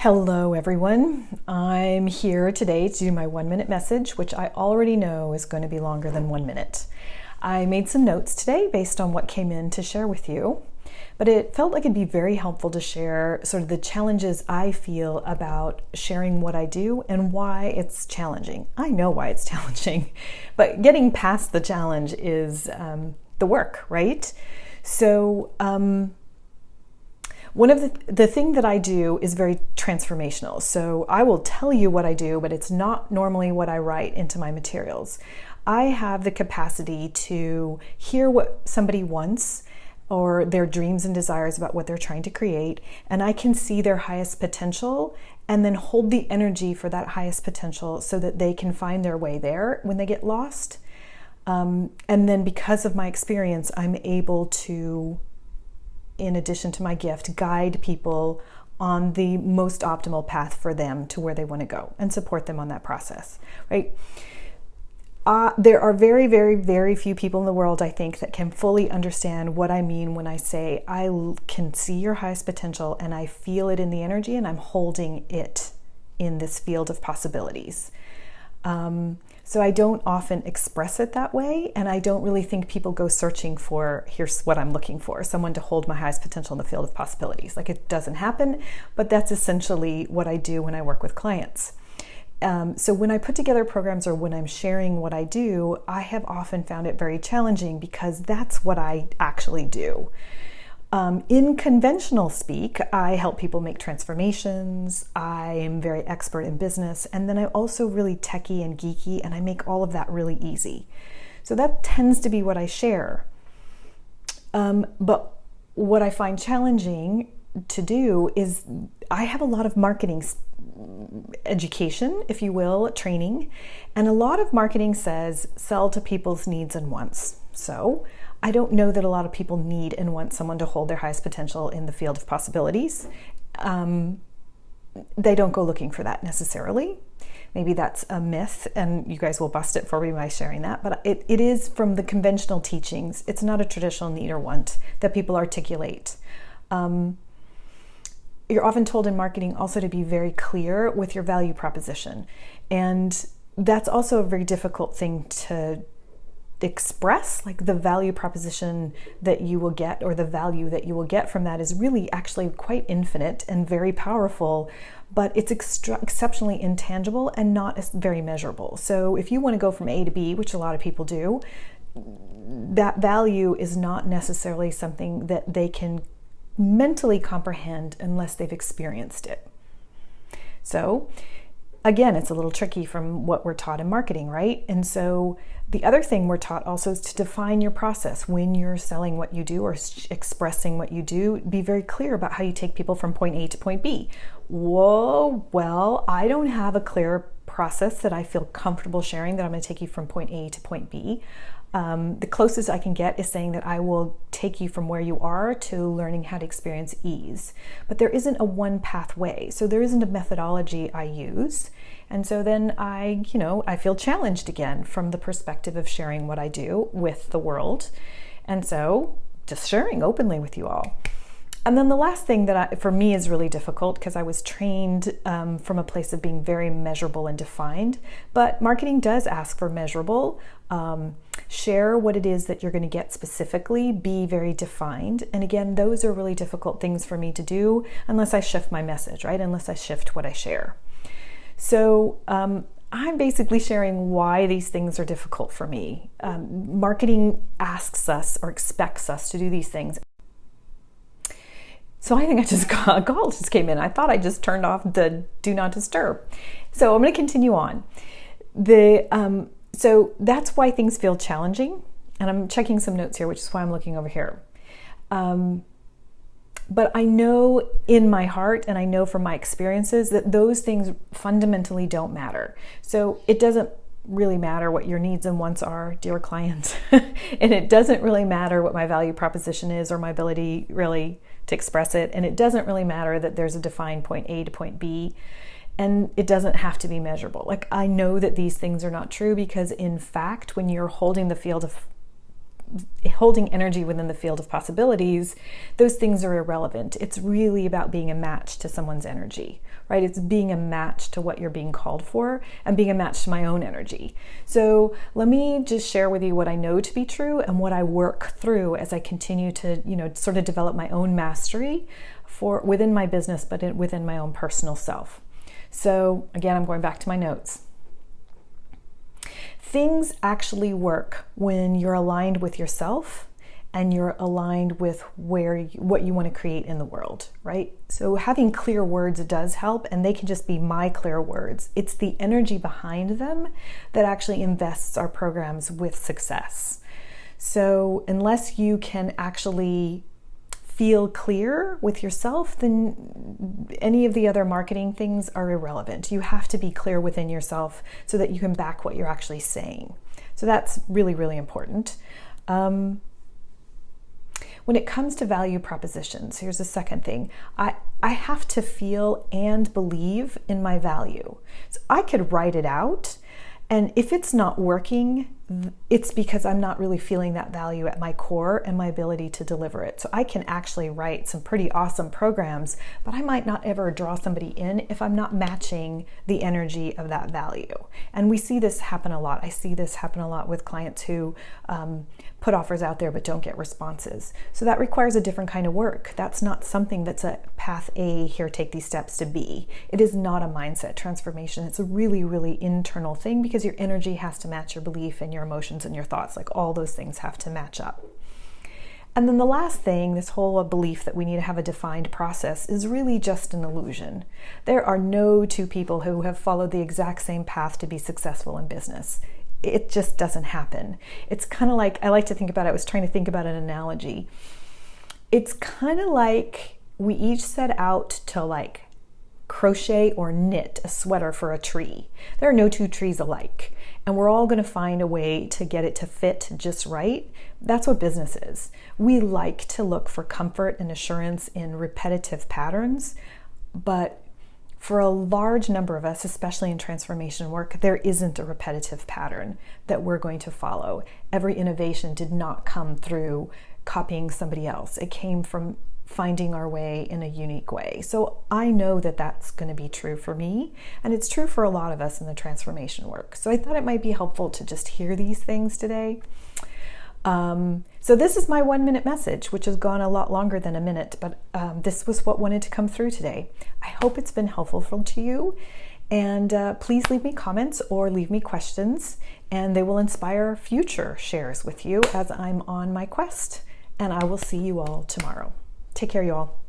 Hello everyone, I'm here today to do my 1-minute message, which I already know is going to be longer than 1 minute. I made some notes today based on what came in to share with you, but it felt like it'd be very helpful to share sort of the challenges I feel about sharing what I do and why it's challenging. I know why it's challenging, but getting past the challenge is the work, right? So, one of the thing that I do is very transformational. So I will tell you what I do, but it's not normally what I write into my materials. I have the capacity to hear what somebody wants or their dreams and desires about what they're trying to create, and I can see their highest potential and then hold the energy for that highest potential so that they can find their way there when they get lost. And then because of my experience, I'm able to, in addition to my gift, guide people on the most optimal path for them to where they want to go and support them on that process, right? There are very, very, very few people in the world, I think, that can fully understand what I mean when I say I can see your highest potential and I feel it in the energy and I'm holding it in this field of possibilities. So I don't often express it that way, and I don't really think people go searching for, here's what I'm looking for, someone to hold my highest potential in the field of possibilities. Like, it doesn't happen, but that's essentially what I do when I work with clients. So when I put together programs or when I'm sharing what I do, I have often found it very challenging because that's what I actually do. In conventional speak, I help people make transformations. I am very expert in business, and then I'm also really techie and geeky, and I make all of that really easy. So that tends to be what I share. But what I find challenging to do is I have a lot of marketing education, if you will, training, and a lot of marketing says sell to people's needs and wants. So I don't know that a lot of people need and want someone to hold their highest potential in the field of possibilities. They don't go looking for that necessarily. Maybe that's a myth, and you guys will bust it for me by sharing that, but it is from the conventional teachings. It's not a traditional need or want that people articulate. You're often told in marketing also to be very clear with your value proposition, and that's also a very difficult thing to express. Like, the value proposition that you will get, or the value that you will get from that, is really actually quite infinite and very powerful, but it's exceptionally intangible and not very measurable. So if you want to go from A to B, which a lot of people do, that value is not necessarily something that they can mentally comprehend unless they've experienced it. So again, it's a little tricky from what we're taught in marketing, right? And so the other thing we're taught also is to define your process. When you're selling what you do or expressing what you do, be very clear about how you take people from point A to point B. Whoa, well, I don't have a clear process that I feel comfortable sharing that I'm going to take you from point A to point B. The closest I can get is saying that I will take you from where you are to learning how to experience ease. But there isn't a one pathway. So there isn't a methodology I use. And so then I feel challenged again from the perspective of sharing what I do with the world. And so just sharing openly with you all. And then the last thing that for me is really difficult, because I was trained from a place of being very measurable and defined, but marketing does ask for measurable. Share what it is that you're going to get specifically, be very defined. And again, those are really difficult things for me to do unless I shift my message, right? Unless I shift what I share. So I'm basically sharing why these things are difficult for me. Marketing asks us or expects us to do these things. So I think I just got a call just came in. I thought I just turned off the do not disturb. So I'm going to continue on. So that's why things feel challenging. And I'm checking some notes here, which is why I'm looking over here. But I know in my heart, and I know from my experiences, that those things fundamentally don't matter. So it doesn't really matter what your needs and wants are, dear client. And it doesn't really matter what my value proposition is or my ability really to express it. And it doesn't really matter that there's a defined point A to point B. And it doesn't have to be measurable. Like, I know that these things are not true because, in fact, when you're holding the field of holding energy within the field of possibilities, those things are irrelevant. It's really about being a match to someone's energy, right? It's being a match to what you're being called for and being a match to my own energy. So let me just share with you what I know to be true and what I work through as I continue to, sort of develop my own mastery within my business, but within my own personal self. So again, I'm going back to my notes. Things actually work when you're aligned with yourself and you're aligned with what you want to create in the world, right? So having clear words does help, and they can just be my clear words. It's the energy behind them that actually invests our programs with success. So unless you can actually feel clear with yourself, then any of the other marketing things are irrelevant. You have to be clear within yourself so that you can back what you're actually saying. So that's really, really important. When it comes to value propositions, here's the second thing. I have to feel and believe in my value. So I could write it out, and if it's not working, it's because I'm not really feeling that value at my core and my ability to deliver it. So I can actually write some pretty awesome programs, but I might not ever draw somebody in if I'm not matching the energy of that value. And we see this happen a lot. I see this happen a lot with clients who put offers out there but don't get responses. So that requires a different kind of work. That's not something that's a path A, here, take these steps, to B. It is not a mindset transformation. It's a really, really internal thing, because your energy has to match your belief and your emotions and your thoughts. Like, all those things have to match up. And then the last thing, this whole belief that we need to have a defined process, is really just an illusion. There are no two people who have followed the exact same path to be successful in business. It just doesn't happen. It's kind of like, I like to think about it, I was trying to think about an analogy. It's kind of like we each set out to crochet or knit a sweater for a tree. There are no two trees alike, and we're all going to find a way to get it to fit just right. That's what business is. We like to look for comfort and assurance in repetitive patterns, but for a large number of us, especially in transformation work, there isn't a repetitive pattern that we're going to follow. Every innovation did not come through copying somebody else. It came from finding our way in a unique way. So I know that that's going to be true for me, and it's true for a lot of us in the transformation work. So I thought it might be helpful to just hear these things today. So this is my 1 minute message, which has gone a lot longer than a minute, but this was what wanted to come through today. I hope it's been helpful to you, and please leave me comments or leave me questions, and they will inspire future shares with you as I'm on my quest. And I will see you all tomorrow. Take care, you all.